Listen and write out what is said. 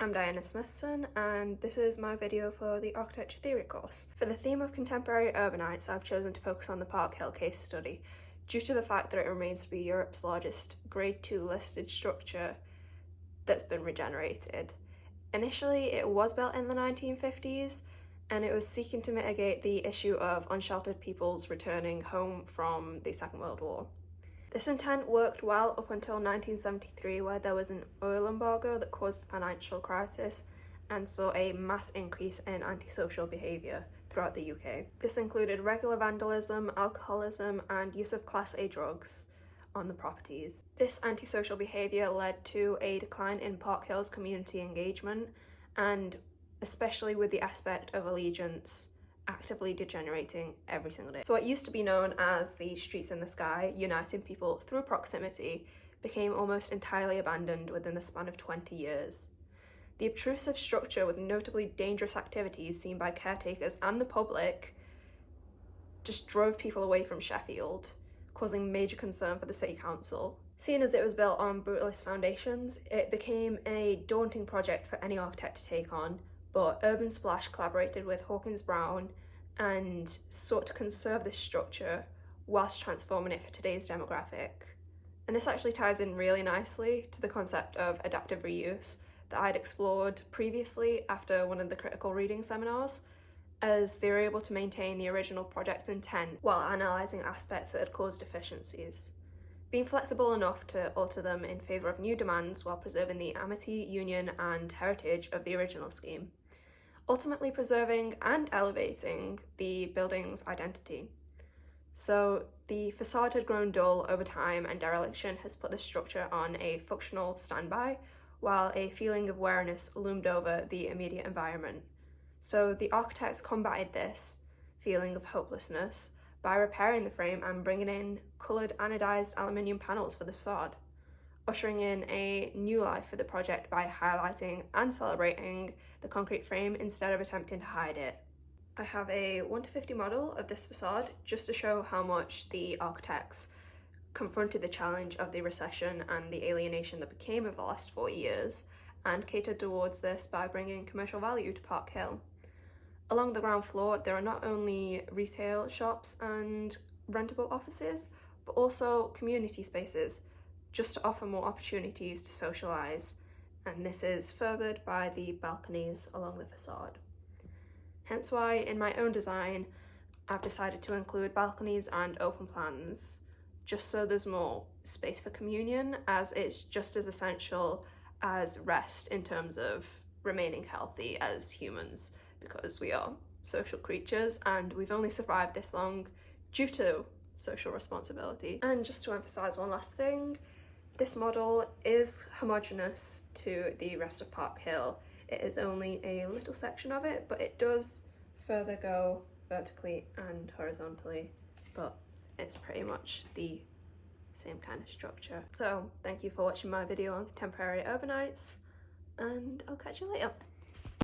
I'm Diana Smithson, and this is my video for the Architecture Theory course. For the theme of contemporary urbanites, I've chosen to focus on the Park Hill case study, due to the fact that it remains to be Europe's largest Grade 2 listed structure that's been regenerated. Initially, it was built in the 1950s, and it was seeking to mitigate the issue of unsheltered peoples returning home from the Second World War. This intent worked well up until 1973, where there was an oil embargo that caused a financial crisis and saw a mass increase in antisocial behaviour throughout the UK. This included regular vandalism, alcoholism, and use of Class A drugs on the properties. This antisocial behaviour led to a decline in Park Hill's community engagement, and especially with the aspect of allegiance actively degenerating every single day. So what used to be known as the streets in the sky, uniting people through proximity, became almost entirely abandoned within the span of 20 years. The obtrusive structure with notably dangerous activities seen by caretakers and the public just drove people away from Sheffield, causing major concern for the City Council. Seeing as it was built on brutalist foundations, it became a daunting project for any architect to take on, but Urban Splash collaborated with Hawkins Brown and sought to conserve this structure whilst transforming it for today's demographic. And this actually ties in really nicely to the concept of adaptive reuse that I'd explored previously after one of the critical reading seminars, as they were able to maintain the original project's intent while analysing aspects that had caused deficiencies, being flexible enough to alter them in favour of new demands while preserving the amity, union and heritage of the original scheme, ultimately preserving and elevating the building's identity. So the facade had grown dull over time, and dereliction has put the structure on a functional standby, while a feeling of wariness loomed over the immediate environment. So the architects combated this feeling of hopelessness by repairing the frame and bringing in coloured anodised aluminium panels for the facade, ushering in a new life for the project by highlighting and celebrating the concrete frame instead of attempting to hide it. I have a 1:50 model of this facade just to show how much the architects confronted the challenge of the recession and the alienation that became of the last 40 years, and catered towards this by bringing commercial value to Park Hill. Along the ground floor, there are not only retail shops and rentable offices, but also community spaces, just to offer more opportunities to socialise, and this is furthered by the balconies along the facade. Hence why in my own design I've decided to include balconies and open plans, just so there's more space for communion, as it's just as essential as rest in terms of remaining healthy as humans, because we are social creatures and we've only survived this long due to social responsibility. And just to emphasise one last thing, this model is homogeneous to the rest of Park Hill. It is only a little section of it, but it does further go vertically and horizontally, but it's pretty much the same kind of structure. So thank you for watching my video on contemporary urbanites, and I'll catch you later.